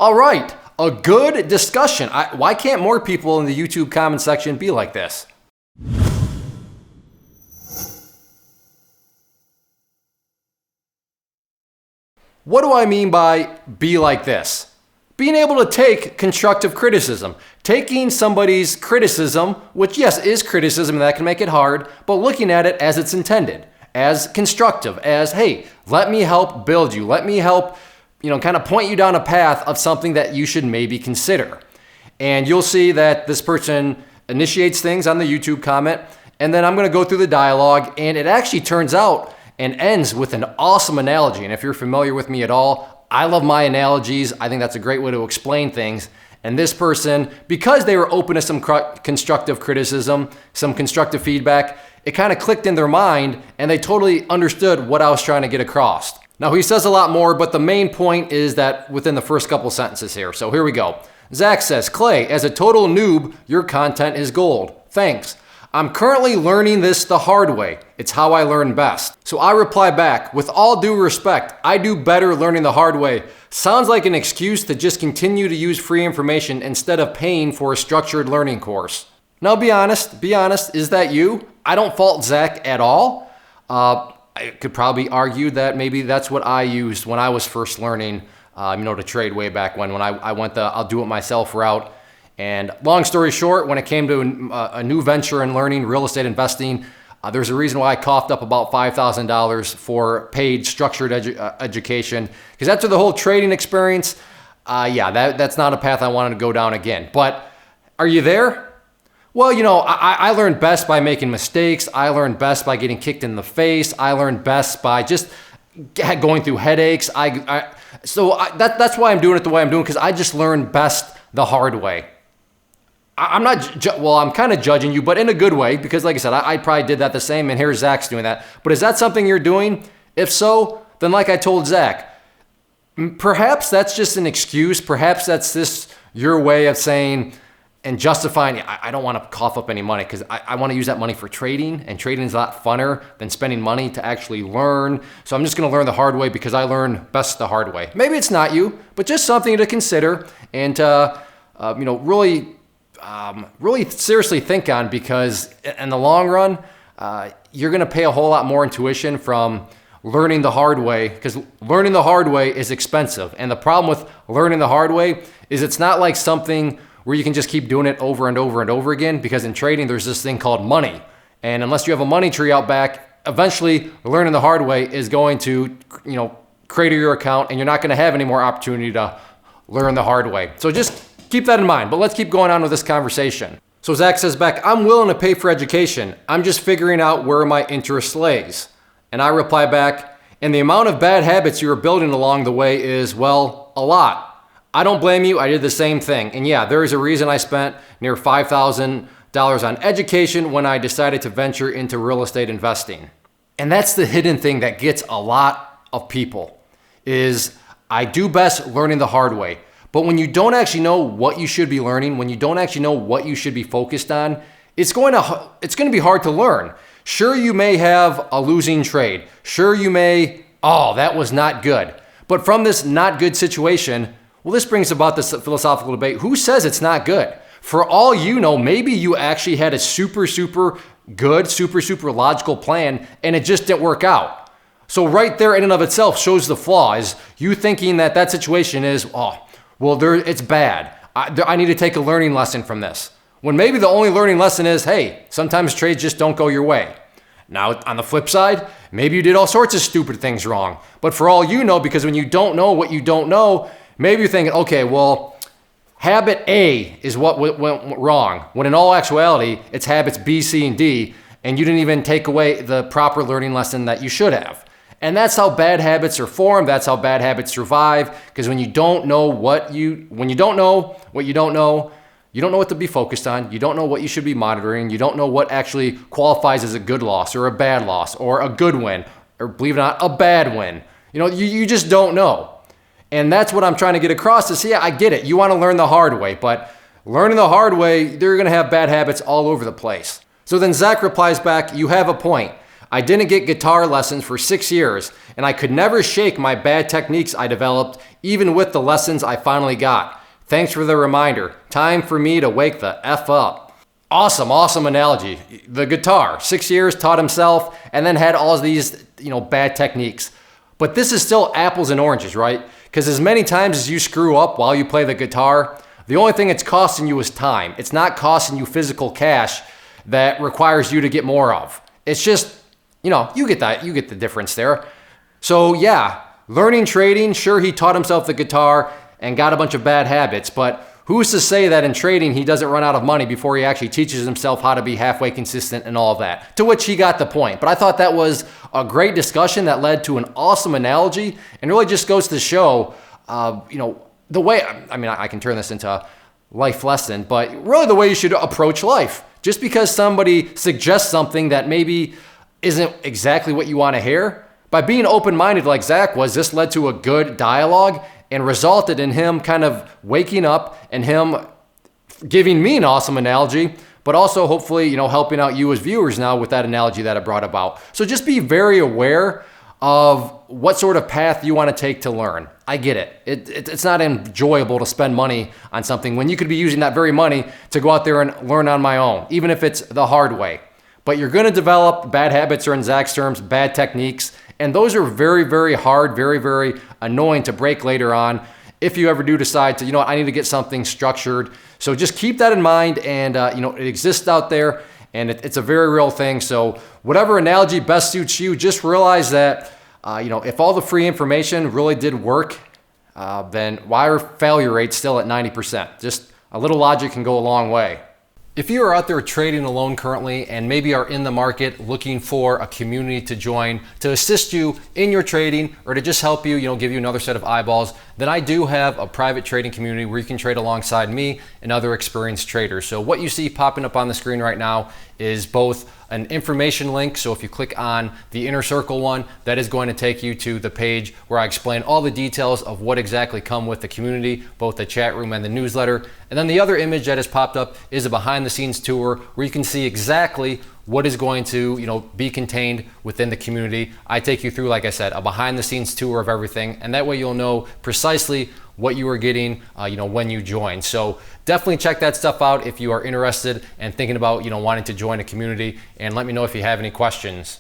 All right, a good discussion. Why can't more people in the YouTube comment section be like this? What do I mean by be like this? Being able to take constructive criticism. Taking somebody's criticism, which yes, is criticism and that can make it hard, but looking at it as it's intended, as constructive, as, hey, let me help build you. Let me help, kind of point you down a path of something that you should maybe consider. And you'll see that this person initiates things on the YouTube comment, and then I'm going to go through the dialogue, and it actually turns out and ends with an awesome analogy. And if you're familiar with me at all, I love my analogies. I think that's a great way to explain things. And this person, because they were open to some constructive criticism, some constructive feedback, it kind of clicked in their mind and they totally understood what I was trying to get across. Now he says a lot more, but the main point is that within the first couple sentences here. So here we go. Zach says, Clay, as a total noob, your content is gold. Thanks. I'm currently learning this the hard way. It's how I learn best. So I reply back, with all due respect, I do better learning the hard way. Sounds like an excuse to just continue to use free information instead of paying for a structured learning course. Now be honest, is that you? I don't fault Zach at all. I could probably argue that maybe that's what I used when I was first learning, to trade way back when I went the I'll do it myself route. And long story short, when it came to a new venture in learning real estate investing, there's a reason why I coughed up about $5,000 for paid structured education. Because after the whole trading experience, that's not a path I wanted to go down again. But are you there? Well, I learned best by making mistakes. I learned best by getting kicked in the face. I learned best by just going through headaches. That's why I'm doing it the way I'm doing, because I just learned best the hard way. I'm kind of judging you, but in a good way, because like I said, I probably did that the same, and here's Zach's doing that. But is that something you're doing? If so, then like I told Zach, perhaps that's just an excuse. Perhaps that's just your way of saying and justifying, I don't want to cough up any money because I want to use that money for trading, and trading is a lot funner than spending money to actually learn. So I'm just going to learn the hard way because I learn best the hard way. Maybe it's not you, but just something to consider and really seriously think on, because in the long run, you're going to pay a whole lot more in tuition from learning the hard way, because learning the hard way is expensive. And the problem with learning the hard way is it's not like something where you can just keep doing it over and over and over again, because in trading, there's this thing called money. And unless you have a money tree out back, eventually learning the hard way is going to, crater your account, and you're not going to have any more opportunity to learn the hard way. So just keep that in mind, but let's keep going on with this conversation. So Zach says back, I'm willing to pay for education. I'm just figuring out where my interest lays. And I reply back, and the amount of bad habits you are building along the way is, well, a lot. I don't blame you. I did the same thing. And yeah, there is a reason I spent near $5,000 on education when I decided to venture into real estate investing. And that's the hidden thing that gets a lot of people, is I do best learning the hard way. But when you don't actually know what you should be learning, when you don't actually know what you should be focused on, it's going to be hard to learn. Sure, you may have a losing trade. Sure, you may, that was not good. But from this not good situation, well, this brings about this philosophical debate. Who says it's not good? For all you know, maybe you actually had a super, super good, super, super logical plan, and it just didn't work out. So right there in and of itself shows the flaw, is you thinking that situation is, it's bad. I need to take a learning lesson from this. When maybe the only learning lesson is, hey, sometimes trades just don't go your way. Now, on the flip side, maybe you did all sorts of stupid things wrong. But for all you know, because when you don't know what you don't know, maybe you're thinking, okay, well, habit A is what went wrong. When in all actuality, it's habits B, C, and D, and you didn't even take away the proper learning lesson that you should have. And that's how bad habits are formed. That's how bad habits survive. Because when you don't know what you don't know, you don't know what to be focused on. You don't know what you should be monitoring. You don't know what actually qualifies as a good loss or a bad loss or a good win, or believe it or not, a bad win. You just don't know. And that's what I'm trying to get across is, I get it. You want to learn the hard way, but learning the hard way, they're going to have bad habits all over the place. So then Zach replies back, you have a point. I didn't get guitar lessons for 6 years, and I could never shake my bad techniques I developed, even with the lessons I finally got. Thanks for the reminder. Time for me to wake the F up. Awesome analogy. The guitar, 6 years, taught himself, and then had all these, bad techniques. But this is still apples and oranges, right? Because as many times as you screw up while you play the guitar, the only thing it's costing you is time. It's not costing you physical cash that requires you to get more of. It's just, you get that, you get the difference there. So yeah, learning trading, sure, he taught himself the guitar and got a bunch of bad habits, but who's to say that in trading he doesn't run out of money before he actually teaches himself how to be halfway consistent and all of that? To which he got the point. But I thought that was a great discussion that led to an awesome analogy and really just goes to show, the way, I can turn this into a life lesson, but really the way you should approach life. Just because somebody suggests something that maybe isn't exactly what you want to hear, by being open-minded like Zach was, this led to a good dialogue and resulted in him kind of waking up and him giving me an awesome analogy, but also hopefully, helping out you as viewers now with that analogy that I brought about. So just be very aware of what sort of path you want to take to learn. I get it. It's not enjoyable to spend money on something when you could be using that very money to go out there and learn on my own, even if it's the hard way. But you're going to develop bad habits, or in Zach's terms, bad techniques. And those are very, very hard, very, very annoying to break later on if you ever do decide to, I need to get something structured. So just keep that in mind. And, it exists out there and it's a very real thing. So whatever analogy best suits you, just realize that, if all the free information really did work, then why are failure rates still at 90%? Just a little logic can go a long way. If you are out there trading alone currently and maybe are in the market looking for a community to join to assist you in your trading or to just help you, give you another set of eyeballs, then I do have a private trading community where you can trade alongside me and other experienced traders. So what you see popping up on the screen right now is both an information link. So if you click on the inner circle one, that is going to take you to the page where I explain all the details of what exactly come with the community, both the chat room and the newsletter. And then the other image that has popped up is a behind the scenes tour where you can see exactly what is going to be contained within the community. I take you through, like I said, a behind the scenes tour of everything, and that way you'll know precisely what you are getting when you join. So definitely check that stuff out if you are interested and thinking about wanting to join a community, and let me know if you have any questions.